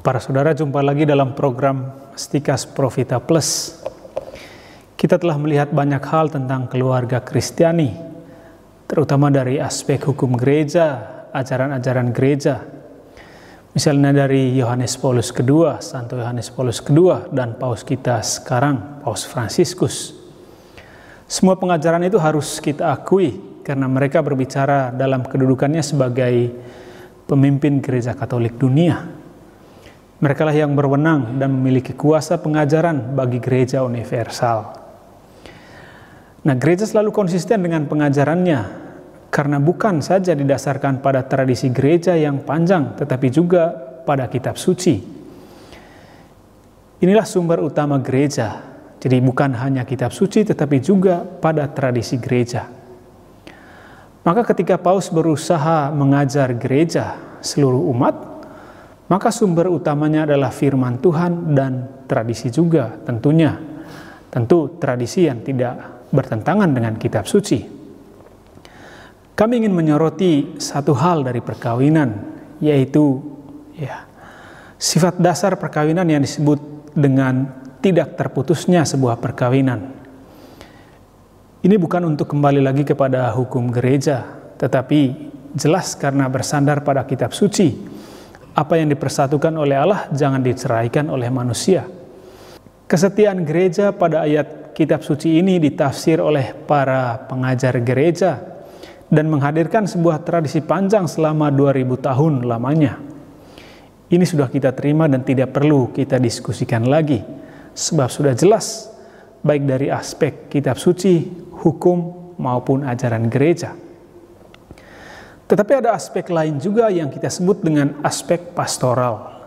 Para saudara, jumpa lagi dalam program Stikas Profita Plus. Kita telah melihat banyak hal tentang keluarga Kristiani, terutama dari aspek hukum gereja, ajaran-ajaran gereja. Misalnya dari Yohanes Paulus II, Santo Yohanes Paulus II, dan Paus kita sekarang, Paus Fransiskus. Semua pengajaran itu harus kita akui karena mereka berbicara dalam kedudukannya sebagai pemimpin gereja Katolik dunia. Mereka lah yang berwenang dan memiliki kuasa pengajaran bagi gereja universal. Nah, gereja selalu konsisten dengan pengajarannya karena bukan saja didasarkan pada tradisi gereja yang panjang, tetapi juga pada kitab suci. Inilah sumber utama gereja. Jadi bukan hanya kitab suci, tetapi juga pada tradisi gereja. Maka ketika Paus berusaha mengajar gereja seluruh umat, maka sumber utamanya adalah firman Tuhan dan tradisi juga tentunya. Tentu tradisi yang tidak bertentangan dengan kitab suci. Kami ingin menyoroti satu hal dari perkawinan, yaitu sifat dasar perkawinan yang disebut dengan tidak terputusnya sebuah perkawinan. Ini bukan untuk kembali lagi kepada hukum gereja, tetapi jelas karena bersandar pada kitab suci. Apa yang dipersatukan oleh Allah jangan diceraikan oleh manusia. Kesetiaan gereja pada ayat kitab suci ini ditafsir oleh para pengajar gereja dan menghadirkan sebuah tradisi panjang selama 2000 tahun lamanya. Ini sudah kita terima dan tidak perlu kita diskusikan lagi, sebab sudah jelas baik dari aspek kitab suci, hukum maupun ajaran gereja. Tetapi ada aspek lain juga yang kita sebut dengan aspek pastoral.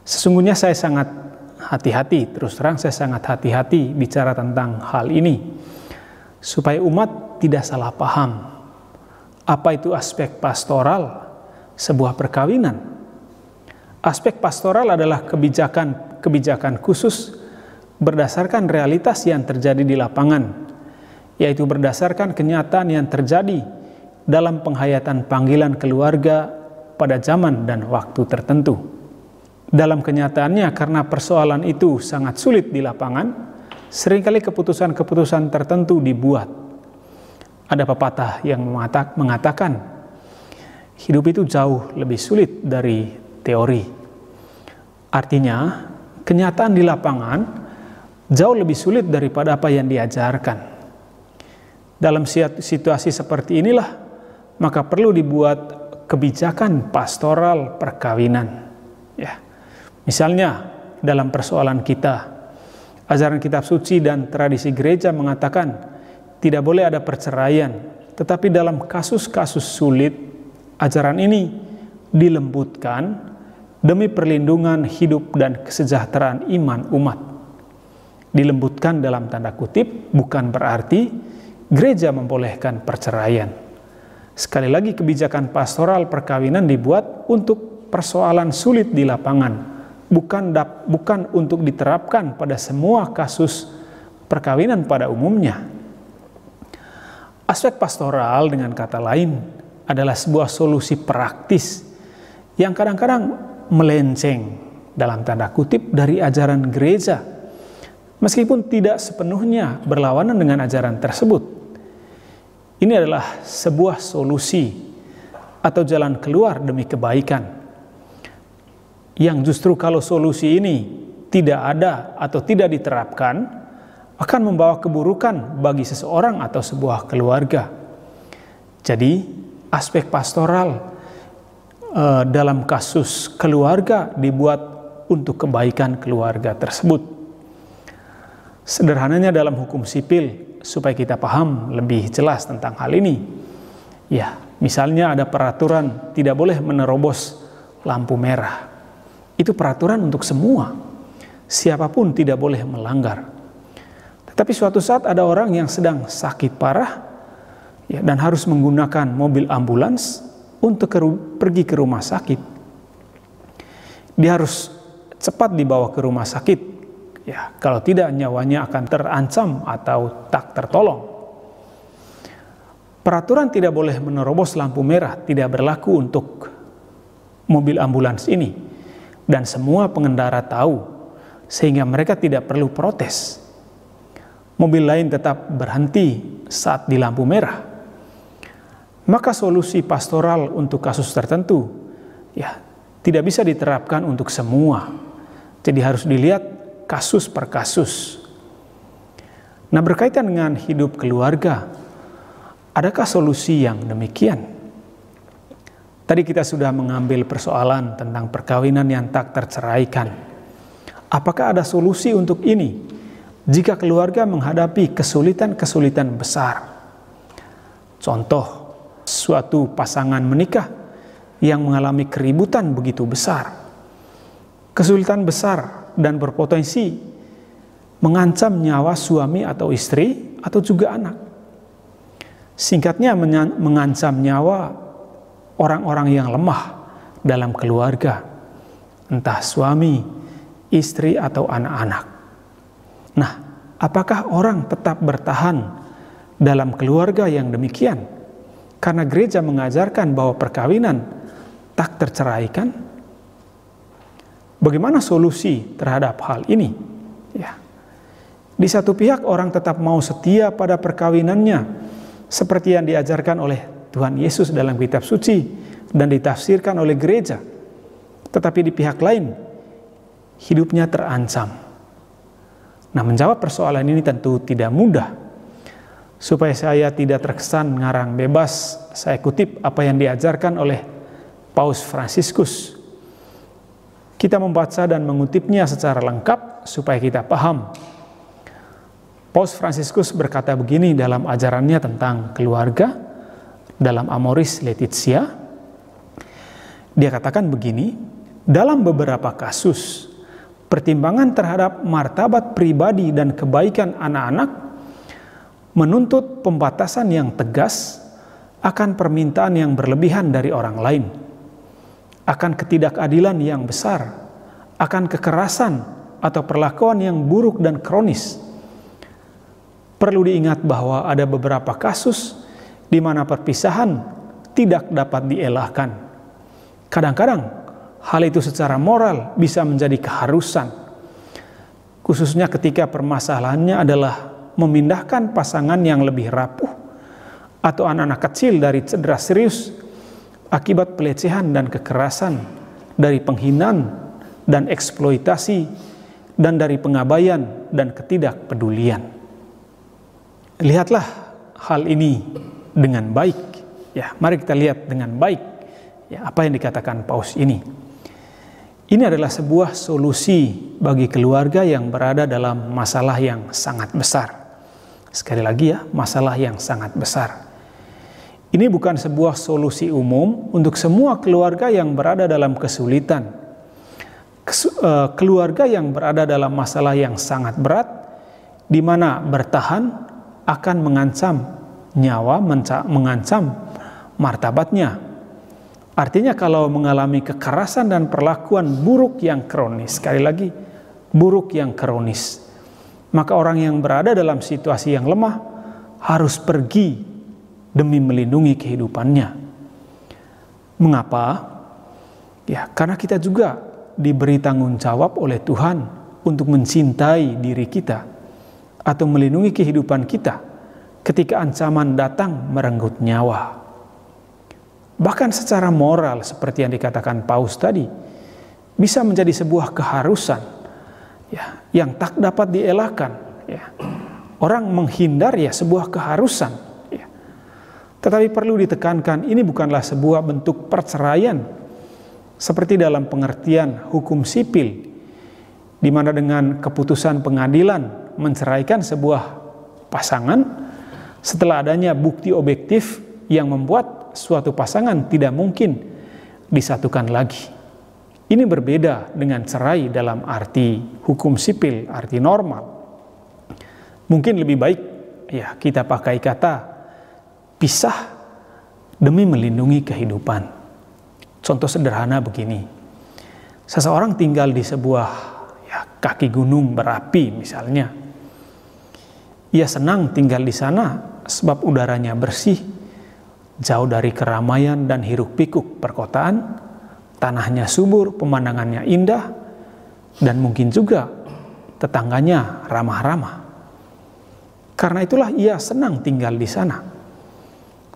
Sesungguhnya saya sangat hati-hati, terus terang saya sangat hati-hati bicara tentang hal ini, supaya umat tidak salah paham. Apa itu aspek pastoral sebuah perkawinan? Aspek pastoral adalah kebijakan khusus berdasarkan realitas yang terjadi di lapangan, yaitu berdasarkan kenyataan yang terjadi dalam penghayatan panggilan keluarga pada zaman dan waktu tertentu. Dalam kenyataannya, karena persoalan itu sangat sulit di lapangan, seringkali keputusan-keputusan tertentu dibuat. Ada pepatah yang mengatakan, hidup itu jauh lebih sulit dari teori. Artinya, kenyataan di lapangan jauh lebih sulit daripada apa yang diajarkan. Dalam situasi seperti inilah, maka perlu dibuat kebijakan pastoral perkawinan. Misalnya dalam persoalan kita, ajaran kitab suci dan tradisi gereja mengatakan tidak boleh ada perceraian, tetapi dalam kasus-kasus sulit, ajaran ini dilembutkan demi perlindungan hidup dan kesejahteraan iman umat. Dilembutkan dalam tanda kutip bukan berarti gereja membolehkan perceraian. Sekali lagi, kebijakan pastoral perkawinan dibuat untuk persoalan sulit di lapangan, bukan untuk diterapkan pada semua kasus perkawinan pada umumnya. Aspek pastoral dengan kata lain adalah sebuah solusi praktis yang kadang-kadang melenceng dalam tanda kutip dari ajaran gereja, meskipun tidak sepenuhnya berlawanan dengan ajaran tersebut. Ini adalah sebuah solusi atau jalan keluar demi kebaikan, yang justru kalau solusi ini tidak ada atau tidak diterapkan, akan membawa keburukan bagi seseorang atau sebuah keluarga. Jadi, aspek pastoral dalam kasus keluarga dibuat untuk kebaikan keluarga tersebut. Sederhananya dalam hukum sipil, supaya kita paham lebih jelas tentang hal ini. Misalnya ada peraturan tidak boleh menerobos lampu merah. Itu peraturan untuk semua. Siapapun tidak boleh melanggar. Tetapi suatu saat ada orang yang sedang sakit parah dan harus menggunakan mobil ambulans untuk pergi ke rumah sakit. Dia harus cepat dibawa ke rumah sakit. Kalau tidak nyawanya akan terancam atau tak tertolong. Peraturan tidak boleh menerobos lampu merah tidak berlaku untuk mobil ambulans ini. dan semua pengendara tahu, sehingga mereka tidak perlu protes. Mobil lain tetap berhenti saat di lampu merah. Maka solusi pastoral untuk kasus tertentu tidak bisa diterapkan untuk semua. Jadi harus dilihat kasus per kasus. Nah, berkaitan dengan hidup keluarga, adakah solusi yang demikian? Tadi kita sudah mengambil persoalan tentang perkawinan yang tak terceraikan. Apakah ada solusi untuk ini jika keluarga menghadapi kesulitan-kesulitan besar? Contoh, suatu pasangan menikah yang mengalami keributan begitu besar. Kesulitan besar dan berpotensi mengancam nyawa suami atau istri atau juga anak. Singkatnya, mengancam nyawa orang-orang yang lemah dalam keluarga, entah suami, istri, atau anak-anak. Nah, apakah orang tetap bertahan dalam keluarga yang demikian? Karena gereja mengajarkan bahwa perkawinan tak terceraikan. Bagaimana solusi terhadap hal ini? Di satu pihak orang tetap mau setia pada perkawinannya, seperti yang diajarkan oleh Tuhan Yesus dalam kitab suci dan ditafsirkan oleh gereja. Tetapi di pihak lain, hidupnya terancam. Nah, menjawab persoalan ini tentu tidak mudah. Supaya saya tidak terkesan ngarang bebas, saya kutip apa yang diajarkan oleh Paus Fransiskus. Kita membaca dan mengutipnya secara lengkap supaya kita paham. Paus Fransiskus berkata begini dalam ajarannya tentang keluarga, dalam Amoris Laetitia. Dia katakan begini, dalam beberapa kasus, pertimbangan terhadap martabat pribadi dan kebaikan anak-anak menuntut pembatasan yang tegas akan permintaan yang berlebihan dari orang lain, akan ketidakadilan yang besar, akan kekerasan atau perlakuan yang buruk dan kronis. Perlu diingat bahwa ada beberapa kasus di mana perpisahan tidak dapat dielakkan. Kadang-kadang hal itu secara moral bisa menjadi keharusan, khususnya ketika permasalahannya adalah memindahkan pasangan yang lebih rapuh atau anak-anak kecil dari cedera serius akibat pelecehan dan kekerasan, dari penghinaan dan eksploitasi, dan dari pengabaian dan ketidakpedulian. Lihatlah hal ini dengan baik. Mari kita lihat dengan baik apa yang dikatakan Paus ini. Ini adalah sebuah solusi bagi keluarga yang berada dalam masalah yang sangat besar. Sekali lagi masalah yang sangat besar. Ini bukan sebuah solusi umum untuk semua keluarga yang berada dalam kesulitan. Keluarga yang berada dalam masalah yang sangat berat, di mana bertahan akan mengancam nyawa, mengancam martabatnya. Artinya kalau mengalami kekerasan dan perlakuan buruk yang kronis, sekali lagi, buruk yang kronis, maka orang yang berada dalam situasi yang lemah harus pergi demi melindungi kehidupannya. Mengapa? Karena kita juga diberi tanggung jawab oleh Tuhan untuk mencintai diri kita atau melindungi kehidupan kita ketika ancaman datang merenggut nyawa. Bahkan secara moral, seperti yang dikatakan Paus tadi, bisa menjadi sebuah keharusan yang tak dapat dielakkan. Orang menghindar sebuah keharusan. Tetapi perlu ditekankan, ini bukanlah sebuah bentuk perceraian seperti dalam pengertian hukum sipil, di mana dengan keputusan pengadilan menceraikan sebuah pasangan setelah adanya bukti objektif yang membuat suatu pasangan tidak mungkin disatukan lagi. Ini berbeda dengan cerai dalam arti hukum sipil, arti normal. Mungkin lebih baik kita pakai kata pisah demi melindungi kehidupan. Contoh sederhana begini. Seseorang tinggal di sebuah kaki gunung berapi misalnya. Ia senang tinggal di sana sebab udaranya bersih, jauh dari keramaian dan hiruk-pikuk perkotaan, tanahnya subur, pemandangannya indah, dan mungkin juga tetangganya ramah-ramah. Karena itulah ia senang tinggal di sana.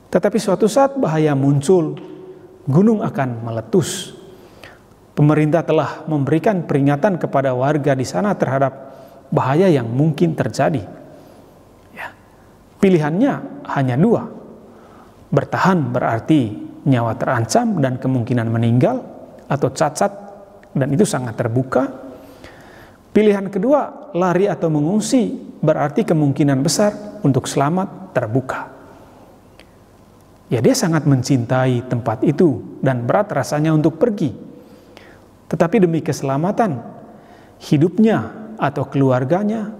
Tetapi suatu saat bahaya muncul, gunung akan meletus. Pemerintah telah memberikan peringatan kepada warga di sana terhadap bahaya yang mungkin terjadi. Ya. Pilihannya hanya dua. Bertahan berarti nyawa terancam dan kemungkinan meninggal atau cacat, dan itu sangat terbuka. Pilihan kedua, lari atau mengungsi, berarti kemungkinan besar untuk selamat terbuka. Ya, dia sangat mencintai tempat itu dan berat rasanya untuk pergi. Tetapi demi keselamatan hidupnya atau keluarganya,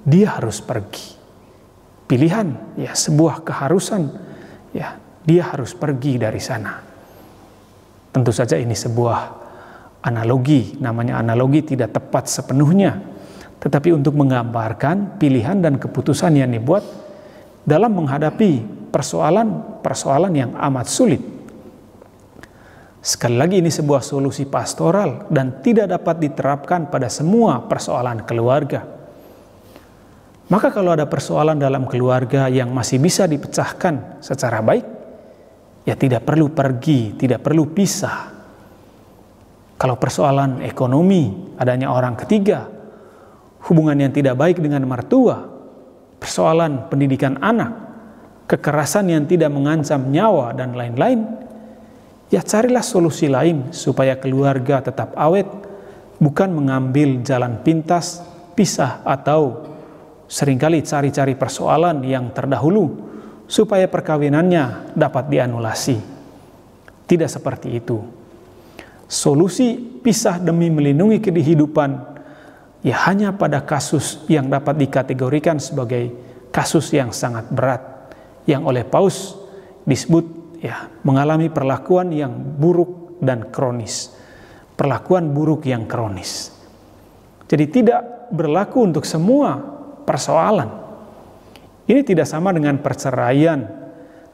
dia harus pergi. Pilihan, ya, sebuah keharusan, ya, dia harus pergi dari sana. Tentu saja ini sebuah analogi, namanya analogi tidak tepat sepenuhnya, tetapi untuk menggambarkan pilihan dan keputusan yang dibuat dalam menghadapi persoalan yang amat sulit. Sekali lagi, ini sebuah solusi pastoral dan tidak dapat diterapkan pada semua persoalan keluarga. Maka kalau ada persoalan dalam keluarga yang masih bisa dipecahkan secara baik, ya tidak perlu pergi, tidak perlu pisah. Kalau persoalan ekonomi, adanya orang ketiga, hubungan yang tidak baik dengan mertua, persoalan pendidikan anak, kekerasan yang tidak mengancam nyawa, dan lain-lain, ya carilah solusi lain supaya keluarga tetap awet, bukan mengambil jalan pintas, pisah, atau seringkali cari-cari persoalan yang terdahulu supaya perkawinannya dapat dianulasi. Tidak seperti itu. Solusi pisah demi melindungi kehidupan ya hanya pada kasus yang dapat dikategorikan sebagai kasus yang sangat berat, yang oleh Paus disebut ya mengalami perlakuan yang buruk dan kronis. Perlakuan buruk yang kronis. Jadi tidak berlaku untuk semua persoalan. Ini tidak sama dengan perceraian,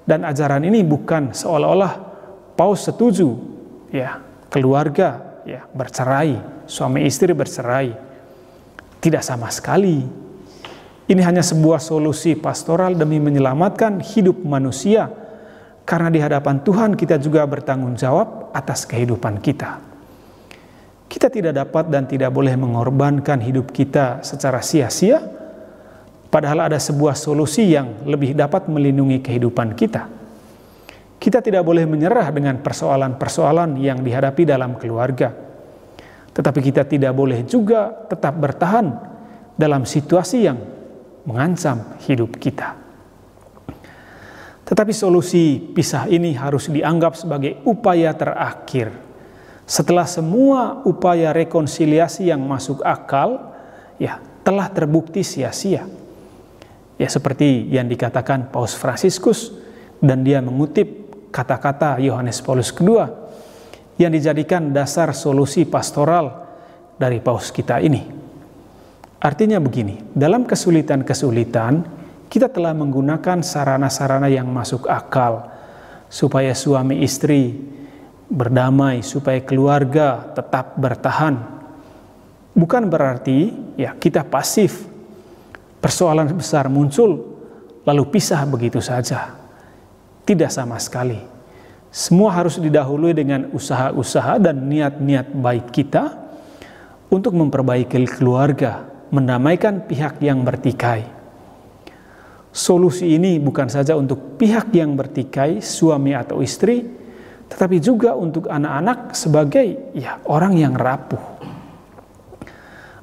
dan ajaran ini bukan seolah-olah Paus setuju ya keluarga ya bercerai, suami istri bercerai. Tidak sama sekali. Ini hanya sebuah solusi pastoral demi menyelamatkan hidup manusia, karena di hadapan Tuhan kita juga bertanggung jawab atas kehidupan kita. Kita tidak dapat dan tidak boleh mengorbankan hidup kita secara sia-sia, padahal ada sebuah solusi yang lebih dapat melindungi kehidupan kita. Kita tidak boleh menyerah dengan persoalan-persoalan yang dihadapi dalam keluarga. Tetapi kita tidak boleh juga tetap bertahan dalam situasi yang mengancam hidup kita. Tetapi solusi pisah ini harus dianggap sebagai upaya terakhir. Setelah semua upaya rekonsiliasi yang masuk akal, ya telah terbukti sia-sia. Ya seperti yang dikatakan Paus Fransiskus, dan dia mengutip kata-kata Yohanes Paulus II yang dijadikan dasar solusi pastoral dari Paus kita ini. Artinya begini, dalam kesulitan-kesulitan kita telah menggunakan sarana-sarana yang masuk akal supaya suami istri berdamai, supaya keluarga tetap bertahan. Bukan berarti ya kita pasif, persoalan besar muncul lalu pisah begitu saja. Tidak sama sekali. Semua harus didahului dengan usaha-usaha dan niat-niat baik kita untuk memperbaiki keluarga, mendamaikan pihak yang bertikai. Solusi ini bukan saja untuk pihak yang bertikai, suami atau istri, tetapi juga untuk anak-anak sebagai ya orang yang rapuh.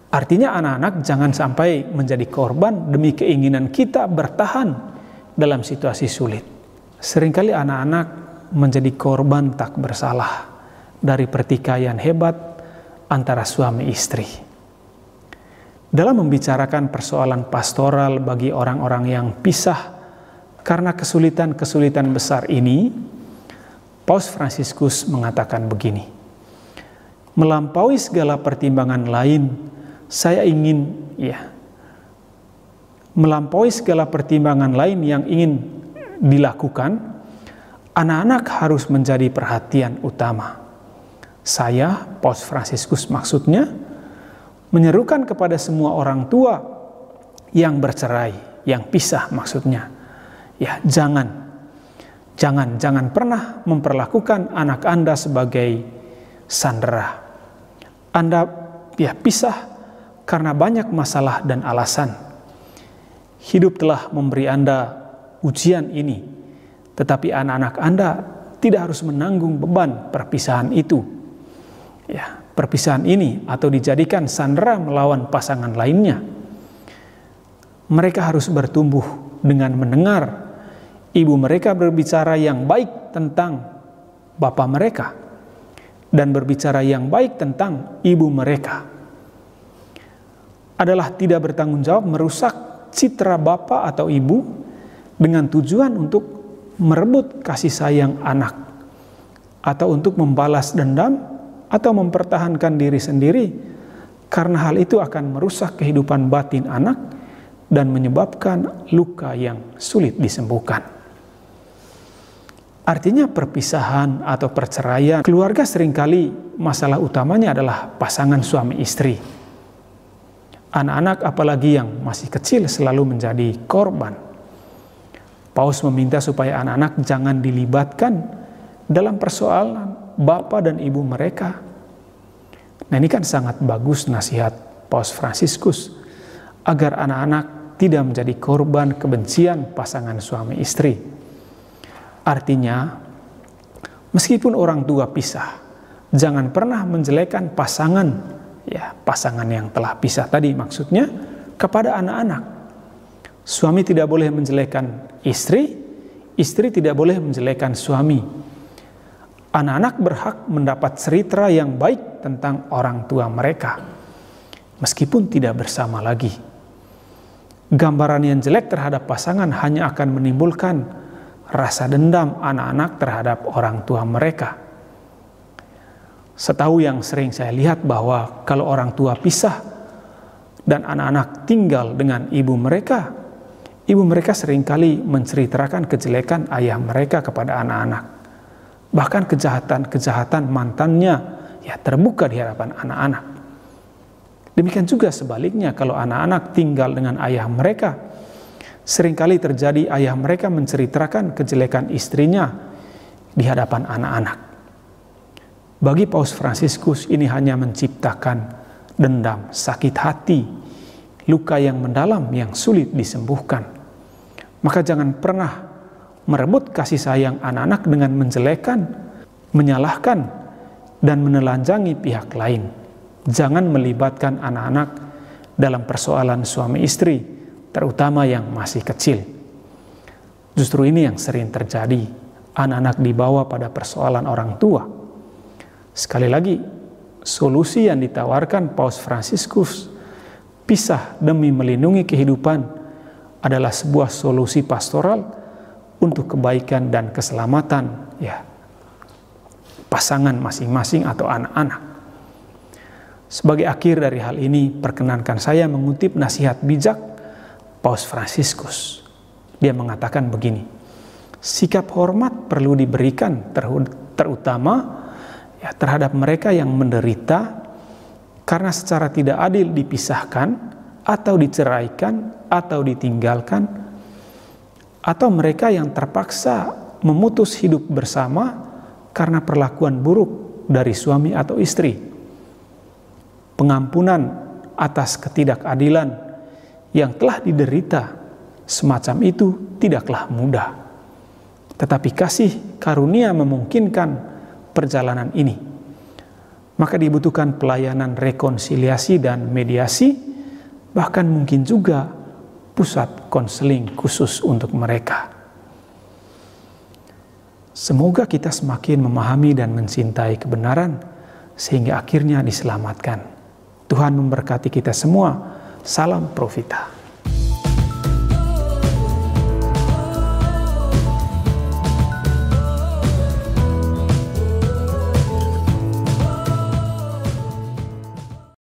Artinya anak-anak jangan sampai menjadi korban demi keinginan kita bertahan dalam situasi sulit. Seringkali anak-anak menjadi korban tak bersalah dari pertikaian hebat antara suami istri. Dalam membicarakan persoalan pastoral bagi orang-orang yang pisah karena kesulitan-kesulitan besar ini, Paus Fransiskus mengatakan begini, melampaui segala pertimbangan lain, saya ingin melampaui segala pertimbangan lain yang ingin dilakukan, anak-anak harus menjadi perhatian utama. Saya, Paus Fransiskus maksudnya, menyerukan kepada semua orang tua yang bercerai, yang pisah maksudnya. Ya, jangan pernah memperlakukan anak Anda sebagai sandera. Anda pisah karena banyak masalah dan alasan. Hidup telah memberi Anda ujian ini, tetapi anak-anak Anda tidak harus menanggung beban perpisahan itu. Ya, perpisahan ini atau dijadikan sandera melawan pasangan lainnya. Mereka harus bertumbuh dengan mendengar ibu mereka berbicara yang baik tentang bapak mereka dan berbicara yang baik tentang ibu mereka. Adalah tidak bertanggung jawab merusak citra bapak atau ibu dengan tujuan untuk merebut kasih sayang anak atau untuk membalas dendam atau mempertahankan diri sendiri, karena hal itu akan merusak kehidupan batin anak dan menyebabkan luka yang sulit disembuhkan. Artinya perpisahan atau perceraian keluarga seringkali masalah utamanya adalah pasangan suami istri. Anak-anak apalagi yang masih kecil selalu menjadi korban. Paus meminta supaya anak-anak jangan dilibatkan dalam persoalan bapak dan ibu mereka. Nah, ini kan sangat bagus nasihat Paus Fransiskus agar anak-anak tidak menjadi korban kebencian pasangan suami istri. Artinya, meskipun orang tua pisah, jangan pernah menjelekkan pasangan yang telah pisah tadi, maksudnya kepada anak-anak. Suami tidak boleh menjelekkan istri, istri tidak boleh menjelekkan suami. Anak-anak berhak mendapat cerita yang baik tentang orang tua mereka, meskipun tidak bersama lagi. Gambaran yang jelek terhadap pasangan hanya akan menimbulkan rasa dendam anak-anak terhadap orang tua mereka. Setahu yang sering saya lihat bahwa kalau orang tua pisah dan anak-anak tinggal dengan ibu mereka seringkali menceritakan kejelekan ayah mereka kepada anak-anak. Bahkan kejahatan mantannya terbuka di hadapan anak-anak. Demikian juga sebaliknya, kalau anak-anak tinggal dengan ayah mereka, seringkali terjadi ayah mereka menceritakan kejelekan istrinya di hadapan anak-anak. Bagi Paus Fransiskus ini hanya menciptakan dendam, sakit hati, luka yang mendalam yang sulit disembuhkan. Maka jangan pernah merebut kasih sayang anak-anak dengan menjelekan, menyalahkan, dan menelanjangi pihak lain. Jangan melibatkan anak-anak dalam persoalan suami istri, terutama yang masih kecil. Justru ini yang sering terjadi, anak-anak dibawa pada persoalan orang tua. Sekali lagi, solusi yang ditawarkan Paus Fransiskus, pisah demi melindungi kehidupan, adalah sebuah solusi pastoral untuk kebaikan dan keselamatan pasangan masing-masing atau anak-anak. Sebagai akhir dari hal ini, perkenankan saya mengutip nasihat bijak Paus Fransiskus. Dia mengatakan begini, sikap hormat perlu diberikan terutama terhadap mereka yang menderita karena secara tidak adil dipisahkan atau diceraikan atau ditinggalkan, atau mereka yang terpaksa memutus hidup bersama karena perlakuan buruk dari suami atau istri. Pengampunan atas ketidakadilan yang telah diderita semacam itu tidaklah mudah. Tetapi kasih karunia memungkinkan perjalanan ini. Maka dibutuhkan pelayanan rekonsiliasi dan mediasi, bahkan mungkin juga pusat konseling khusus untuk mereka. Semoga kita semakin memahami dan mencintai kebenaran sehingga akhirnya diselamatkan. Tuhan memberkati kita semua. Salam Profita.